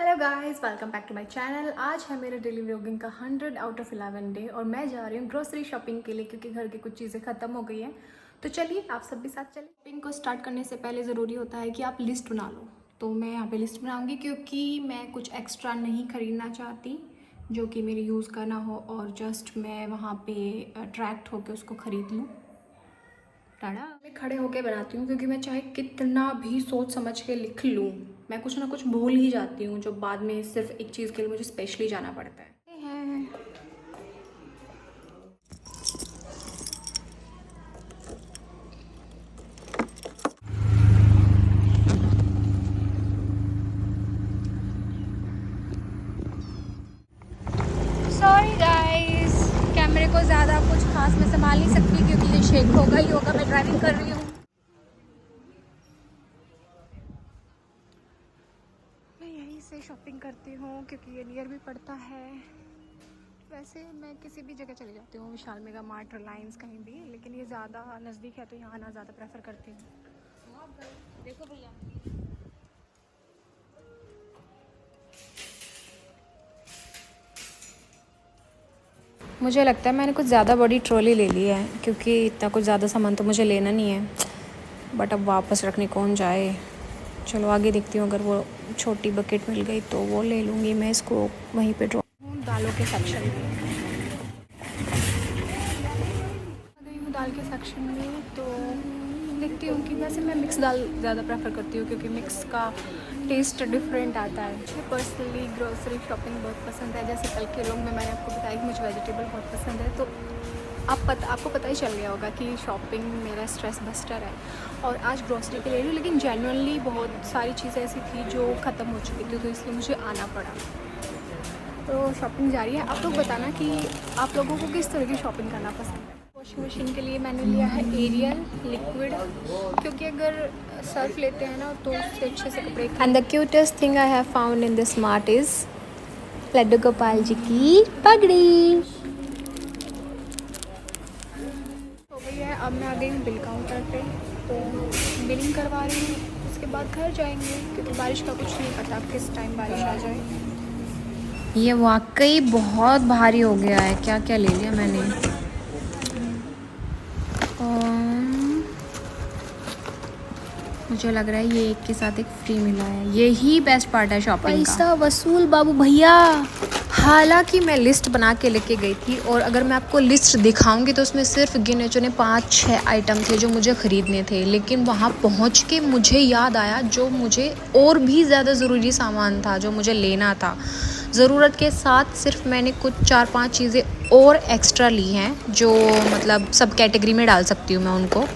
Hello guys, welcome back to my channel. आज है मेरे डेली व्लॉगिंग का 100 आउट ऑफ 11 डे और मैं जा रही हूँ ग्रोसरी शॉपिंग के लिए क्योंकि घर की कुछ चीज़ें ख़त्म हो गई हैं। तो चलिए आप सब भी साथ चलिए। शॉपिंग को स्टार्ट करने से पहले ज़रूरी होता है कि आप लिस्ट बना लो। तो मैं यहाँ पे लिस्ट बनाऊँगी क्योंकि मैं कुछ एक्स्ट्रा नहीं ख़रीदना चाहती जो कि मेरे यूज़ का ना हो और जस्ट मैं वहाँ पर अट्रैक्ट होकर उसको ख़रीद लूँ। टाड़ा मैं खड़े होके बनाती हूँ क्योंकि मैं चाहे कितना भी सोच समझ के लिख लूँ, मैं कुछ ना कुछ भूल ही जाती हूँ जो बाद में सिर्फ एक चीज़ के लिए मुझे स्पेशली जाना पड़ता है। सॉरी गाइस, कैमरे को ज़्यादा कुछ खास मैं संभाल नहीं सकती क्योंकि ये शेक होगा ही होगा। मैं ड्राइविंग कर रही हूँ। मैं यहीं से शॉपिंग करती हूँ क्योंकि ये नियर भी पड़ता है। वैसे मैं किसी भी जगह चली जाती हूँ, विशाल मेगा मार्ट, रिलायंस, कहीं भी, लेकिन ये ज़्यादा नज़दीक है तो यहाँ आना ज़्यादा प्रेफर करती हूँ। देखो भैया, मुझे लगता है मैंने कुछ ज़्यादा बड़ी ट्रॉली ले ली है क्योंकि इतना कुछ ज़्यादा सामान तो मुझे लेना नहीं है, बट अब वापस रखने कौन जाए। चलो आगे देखती हूँ, अगर वो छोटी बकेट मिल गई तो वो ले लूँगी। मैं इसको वहीं पे ड्रॉप दालों के सेक्शन में आ गई हूँ, दाल के सेक्शन में। तो देखती हूँ कि वैसे मैं मिक्स दाल ज़्यादा प्रेफर करती हूँ क्योंकि मिक्स का टेस्ट डिफरेंट आता है। मुझे पर्सनली ग्रोसरी शॉपिंग बहुत पसंद है। जैसे कल के व्लॉग में मैंने आपको बताया कि मुझे वेजिटेबल बहुत पसंद है, तो आपको पता ही चल गया होगा कि शॉपिंग मेरा स्ट्रेस बस्टर है। और आज ग्रोसरी के ले लूँ, लेकिन जेन्युइनली बहुत सारी चीज़ें ऐसी थी जो ख़त्म हो चुकी थी, तो इसलिए मुझे आना पड़ा। तो शॉपिंग जारी है। आप लोग बताना कि आप लोगों को किस तरह की शॉपिंग करना पसंद है। वॉशिंग मशीन के लिए मैंने लिया है एरियल लिक्विड क्योंकि अगर सर्फ लेते हैं ना तो उससे अच्छे से कपड़े। And the cutest thing I have found in this mart is Laddu Gopal ji की पगड़ी। हो गई है, अब मैं आ गई हूँ बिल काउंटर पे, तो बिलिंग करवा रही हूँ। उसके बाद घर जाएंगे क्योंकि बारिश का कुछ नहीं पता किस टाइम बारिश आ जाए। ये वाकई बहुत भारी हो गया है। क्या क्या ले लिया मैंने। मुझे लग रहा है ये एक के साथ एक फ्री मिला है। यही बेस्ट पार्ट है शॉपिंग का। पैसा वसूल बाबू भैया। हालांकि मैं लिस्ट बना के लेके गई थी और अगर मैं आपको लिस्ट दिखाऊंगी तो उसमें सिर्फ गिने चुने 5-6 आइटम थे जो मुझे ख़रीदने थे, लेकिन वहाँ पहुँच के मुझे याद आया जो मुझे और भी ज़्यादा ज़रूरी सामान था जो मुझे लेना था। ज़रूरत के साथ सिर्फ मैंने कुछ 4-5 चीज़ें और एक्स्ट्रा ली हैं जो मतलब सब कैटेगरी में डाल सकती हूँ मैं उनको।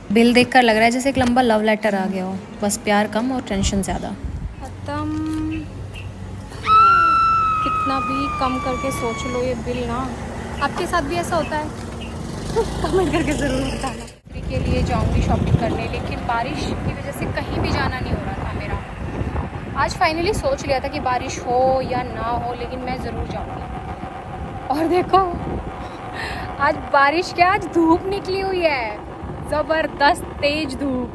बिल देखकर लग रहा है जैसे एक लंबा लव लेटर आ गया हो, बस प्यार कम और टेंशन ज़्यादा। खत्म। कितना भी कम करके सोच लो ये बिल ना। आपके साथ भी ऐसा होता है? कमेंट करके ज़रूर बताना। के लिए जाऊंगी शॉपिंग करने, लेकिन बारिश की वजह से कहीं भी जाना नहीं हो रहा था मेरा। आज फाइनली सोच लिया था कि बारिश हो या ना हो लेकिन मैं ज़रूर जाऊंगी। और देखो आज बारिश क्या, आज धूप निकली हुई है, ज़बरदस्त तेज धूप।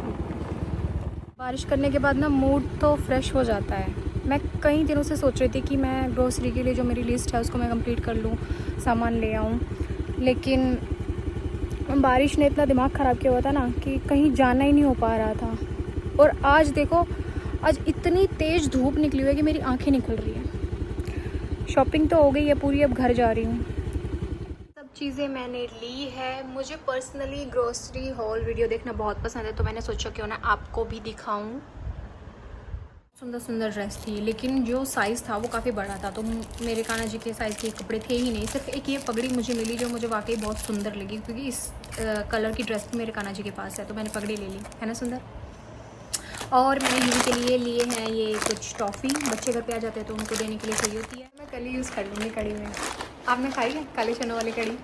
बारिश करने के बाद ना मूड तो फ्रेश हो जाता है। मैं कई दिनों से सोच रही थी कि मैं ग्रोसरी के लिए जो मेरी लिस्ट है उसको मैं कंप्लीट कर लूँ, सामान ले आऊँ, लेकिन बारिश ने इतना दिमाग ख़राब किया हुआ था ना कि कहीं जाना ही नहीं हो पा रहा था। और आज देखो, आज इतनी तेज़ धूप निकली हुई है कि मेरी आँखें निकल रही हैं। शॉपिंग तो हो गई है पूरी, अब घर जा रही हूँ। चीज़ें मैंने ली है। मुझे पर्सनली ग्रोसरी हॉल वीडियो देखना बहुत पसंद है, तो मैंने सोचा क्यों ना आपको भी दिखाऊं। सुंदर सुंदर ड्रेस थी, लेकिन जो साइज़ था वो काफ़ी बड़ा था, तो मेरे कान्हा जी के साइज़ के कपड़े थे ही नहीं। सिर्फ एक ये पगड़ी मुझे मिली जो मुझे वाकई बहुत सुंदर लगी क्योंकि इस कलर की ड्रेस मेरे कान्हा जी के पास है, तो मैंने पगड़ी ले ली, है ना सुंदर। और मैंने यूज़ के लिए लिए हैं ये कुछ टॉफ़ी। बच्चे घर पे आ जाते हैं तो उनको देने के लिए चाहिए होती है। मैं कल ही यूज़ कर लूँगी कड़ी में। आपने खाई है काले चनों वाली कड़ी?